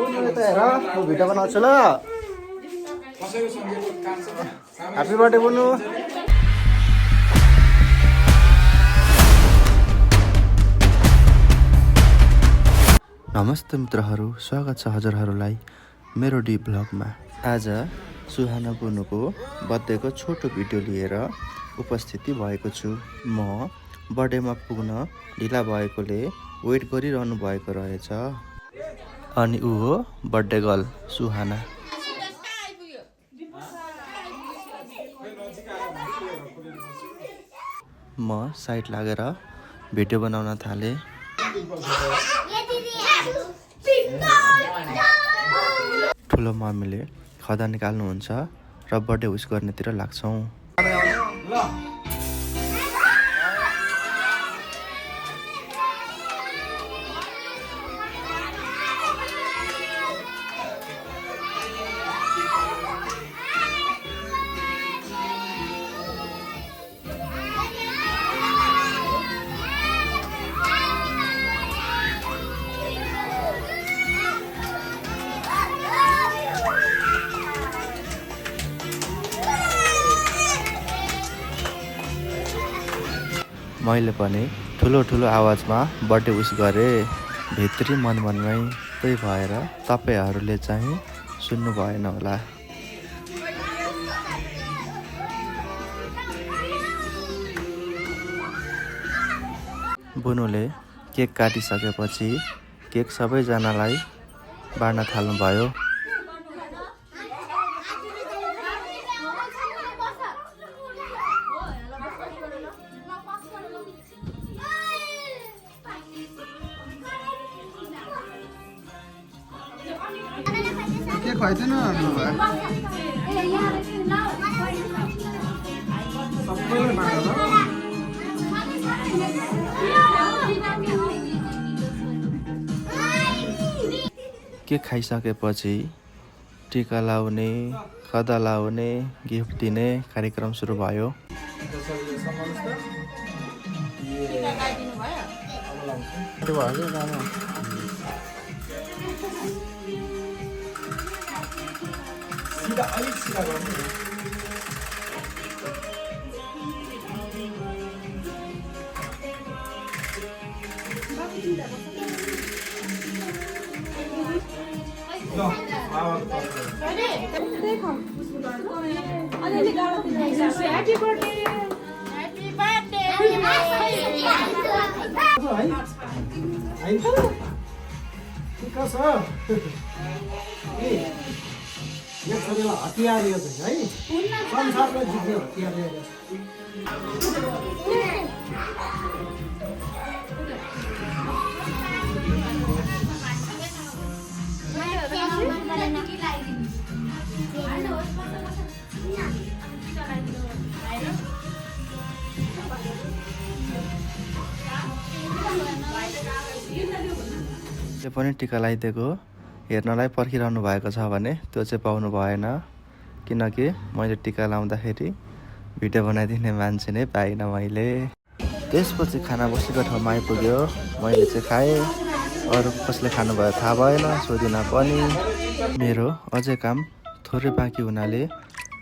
Video बनाउँछु ल। Happy birthday बुनु। नमस्ते मित्रहरू, स्वागत छ हजुरहरूलाई मेरो डी ब्लगमा। आज सुहाना बुनुको बर्थडेको छोटो भिडियो लिएर उपस्थिति भएको छु। म बर्थडेमा पुग्न ढिला भएकोले वेट गरिरहनु भएको रहेछ। अनि ऊ हो बर्थडे गर्ल सुहाना। म साइड लागेर भिडियो बनाउन थालेँ। ठुलो मम्मीले खदा निकाल्नुहुन्छ र बर्थडे विस गर्नेतिर लाग्छौँ। मैले पनि ठुलो आवाजमा बर्थडे विस गरेँ, भित्री मनमनमै। त्यही भएर तपाईँहरूले चाहिँ सुन्नु भएन होला। बुनुले केक काटिसकेपछि केक सबैजनालाई बाँड्न थाल्नुभयो। के खुवाइदिनु के खाइसकेपछि टिका लाउने, खदा लाउने, गिफ्ट दिने कार्यक्रम सुरु भयो। Happy birthday! Happy birthday! हतियार यो चाहिँ है संसारलाई जित्ने हतियार त्यो पनि टिका लगाइदिएको हेर्नलाई पर्खिरहनु भएको छ भने त्यो चाहिँ पाउनु भएन, किनकि मैले टिका लाउँदाखेरि भिडियो बनाइदिने मान्छे नै पाइनँ मैले। त्यसपछि खाना बसेको ठाउँमा आइपुग्यो। मैले चाहिँ खाएँ, अरू कसले खानुभयो थाहा भएन, सोधिनँ पनि। मेरो अझै काम थोरै बाँकी हुनाले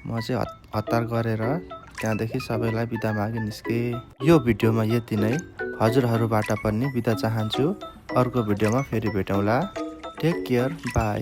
म चाहिँ हतार गरेर त्यहाँदेखि सबैलाई बिदा मागी निस्केँ। यो भिडियोमा यति नै। हजुरहरूबाट पनि बिदा चाहन्छु। अर्को भिडियोमा फेरि भेटौँला। Take care, by.